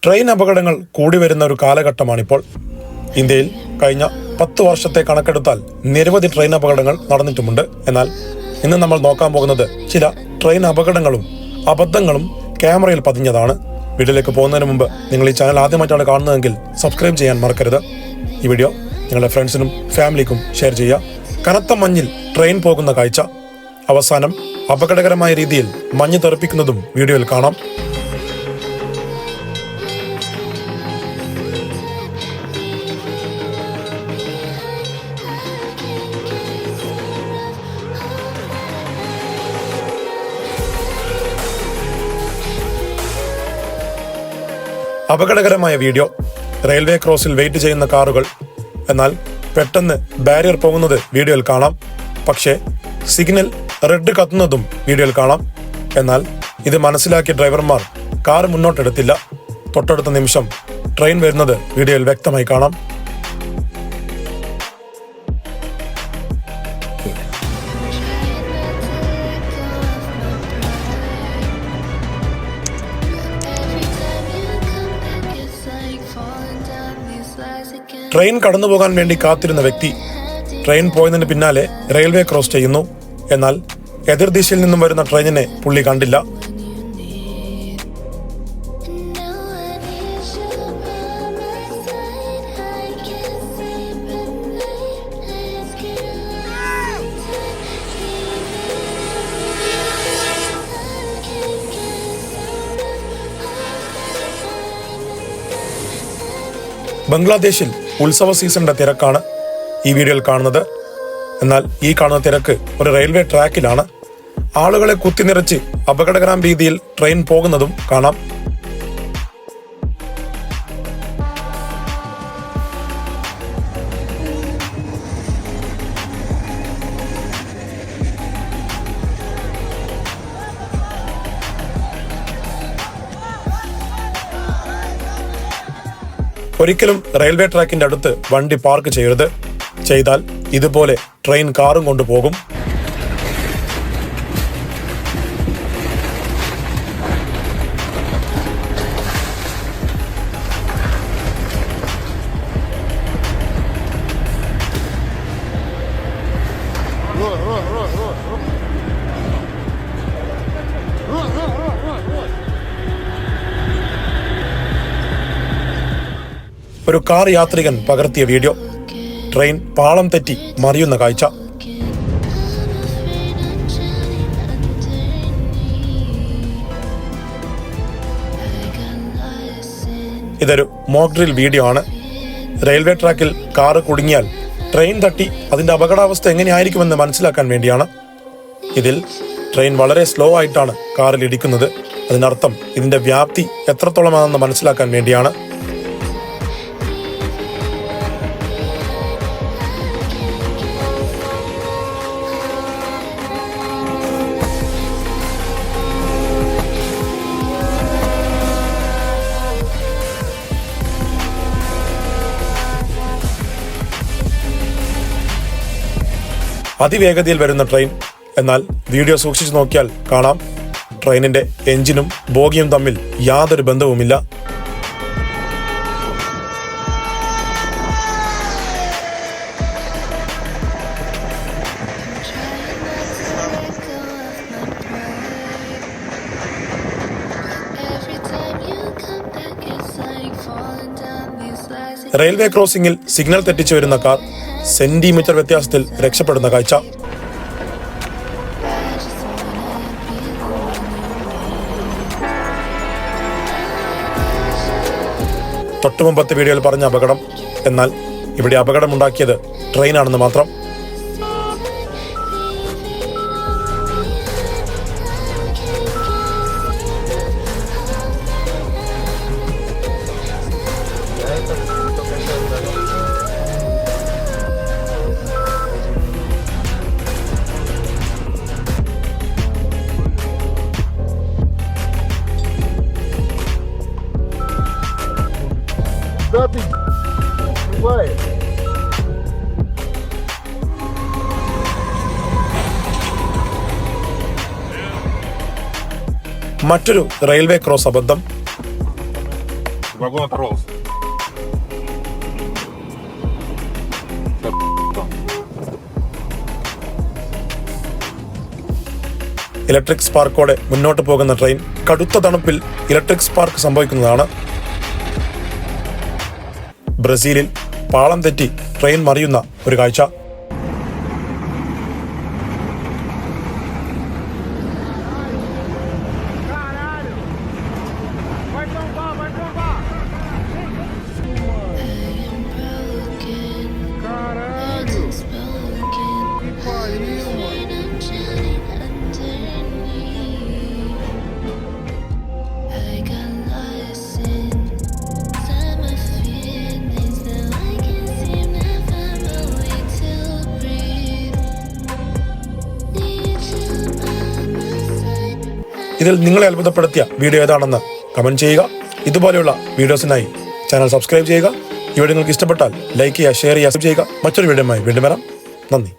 Train അപകടങ്ങൾ കൂടി വരുന്ന ഒരു കാലഘട്ടമാണിപ്പോൾ. ഇന്ത്യയിൽ കഴിഞ്ഞ 10 വർഷത്തെ കണക്കെടുത്താൽ നിരവധി ട്രെയിൻ അപകടങ്ങൾ നടന്നിട്ടുമുണ്ട്. എന്നാൽ ഇന്ന് നമ്മൾ നോക്കാൻ പോകുന്നത് ചില ട്രെയിൻ അപകടങ്ങളും അബദ്ധങ്ങളും ക്യാമറയിൽ പതിഞ്ഞതാണ്. വീഡിയോയിലേക്ക് പോകുന്നതിന് മുമ്പ് നിങ്ങൾ ഈ ചാനൽ ആദ്യമായിട്ടാണ് കാണുന്നതെങ്കിൽ സബ്സ്ക്രൈബ് ചെയ്യാൻ മറക്കരുത്. ഈ വീഡിയോ നിങ്ങളുടെ ഫ്രണ്ട്സിനും ഫാമിലിക്കും ഷെയർ ചെയ്യുക. കനത്ത മഞ്ഞിൽ ട്രെയിൻ പോകുന്ന കാഴ്ച, അവസാനം അപകടകരമായ രീതിയിൽ മഞ്ഞ് തെറിപ്പിക്കുന്നതും വീഡിയോയിൽ കാണാം. അപകടകരമായ വീഡിയോ. റെയിൽവേ ക്രോസിൽ വെയിറ്റ് ചെയ്യുന്ന കാറുകൾ. എന്നാൽ പെട്ടെന്ന് ബാരിയർ പോകുന്നത് വീഡിയോയിൽ കാണാം. പക്ഷേ സിഗ്നൽ റെഡ് കത്തുന്നതും വീഡിയോയിൽ കാണാം. എന്നാൽ ഇത് മനസ്സിലാക്കിയ ഡ്രൈവർമാർ കാർ മുന്നോട്ടെടുത്തില്ല. തൊട്ടടുത്ത നിമിഷം ട്രെയിൻ വരുന്നത് വീഡിയോയിൽ വ്യക്തമായി കാണാം. ട്രെയിൻ കടന്നുപോകാൻ വേണ്ടി കാത്തിരുന്ന വ്യക്തി ട്രെയിൻ പോയതിന് പിന്നാലെ റെയിൽവേ ക്രോസ് ചെയ്യുന്നു. എന്നാൽ എതിർദിശയിൽ നിന്നും വരുന്ന ട്രെയിനിനെ പുള്ളി കണ്ടില്ല. ബംഗ്ലാദേശിൽ ഉത്സവ സീസണിന്റെ തിരക്കാണ് ഈ വീഡിയോയിൽ കാണുന്നത്. എന്നാൽ ഈ കാണുന്ന തിരക്ക് ഒരു റെയിൽവേ ട്രാക്കിലാണ്. ആളുകളെ കുത്തിനിറച്ച് അപകടകരമായ രീതിയിൽ ട്രെയിൻ പോകുന്നതും കാണാം. ഒരിക്കലും റെയിൽവേ ട്രാക്കിന്റെ അടുത്ത് വണ്ടി പാർക്ക് ചെയ്യരുത്. ചെയ്താൽ ഇതുപോലെ ട്രെയിൻ കാറും കൊണ്ടുപോകും. ഒരു കാർ യാത്രികൻ പകർത്തിയ വീഡിയോ. ട്രെയിൻ പാളം തെറ്റി മറിയുന്ന കാഴ്ച. ഇതൊരു മോക്ക് ഡ്രിൽ വീഡിയോ ആണ്. റെയിൽവേ ട്രാക്കിൽ കാറ് കുടുങ്ങിയാൽ ട്രെയിൻ തട്ടി അതിന്റെ അപകടാവസ്ഥ എങ്ങനെയായിരിക്കുമെന്ന് മനസ്സിലാക്കാൻ വേണ്ടിയാണ്. ഇതിൽ ട്രെയിൻ വളരെ സ്ലോ ആയിട്ടാണ് കാറിൽ ഇടിക്കുന്നത്. അതിനർത്ഥം ഇതിന്റെ വ്യാപ്തി എത്രത്തോളമാണെന്ന് മനസ്സിലാക്കാൻ വേണ്ടിയാണ്. അതിവേഗതയിൽ വരുന്ന ട്രെയിൻ. എന്നാൽ വീഡിയോ സൂക്ഷിച്ചു നോക്കിയാൽ കാണാം, ട്രെയിനിന്റെ എഞ്ചിനും ബോഗിയും തമ്മിൽ യാതൊരു ബന്ധവുമില്ല. റെയിൽവേ ക്രോസിംഗിൽ സിഗ്നൽ തെറ്റിച്ചു വരുന്ന കാർ സെന്റിമീറ്റർ വ്യത്യാസത്തിൽ രക്ഷപ്പെടുന്ന കാഴ്ച. തൊട്ടുമുമ്പത്തെ വീഡിയോയിൽ പറഞ്ഞ അപകടം. എന്നാൽ ഇവിടെ അപകടമുണ്ടാക്കിയത് ട്രെയിനാണെന്ന് മാത്രം. മറ്റൊരു റെയിൽവേ ക്രോസ് അബദ്ധം. Вагон оторвался. ഇലക്ട്രിക് സ്പാർക്കോടെ മുന്നോട്ട് പോകുന്ന ട്രെയിൻ കടുത്ത തണുപ്പിൽ ഇലക്ട്രിക് സ്പാർക്ക് സംഭവിക്കുന്നതാണ്. ബ്രസീലിൽ പാളം തെറ്റി ട്രെയിൻ മറിയുന്ന ഒരു കാഴ്ച. ഇതിൽ നിങ്ങളെ അത്ഭുതപ്പെടുത്തിയ വീഡിയോ ഏതാണെന്ന് കമന്റ് ചെയ്യുക. ഇതുപോലെയുള്ള വീഡിയോസിനായി ചാനൽ സബ്സ്ക്രൈബ് ചെയ്യുക. ഈ വീഡിയോ നിങ്ങൾക്ക് ഇഷ്ടപ്പെട്ടാൽ ലൈക്ക് ചെയ്യുക, ഷെയർ ചെയ്യുക, സബ്സ്ക്രൈബ് ചെയ്യുക. മറ്റൊരു വീഡിയോയുമായി വീണ്ടും വരാം. നന്ദി.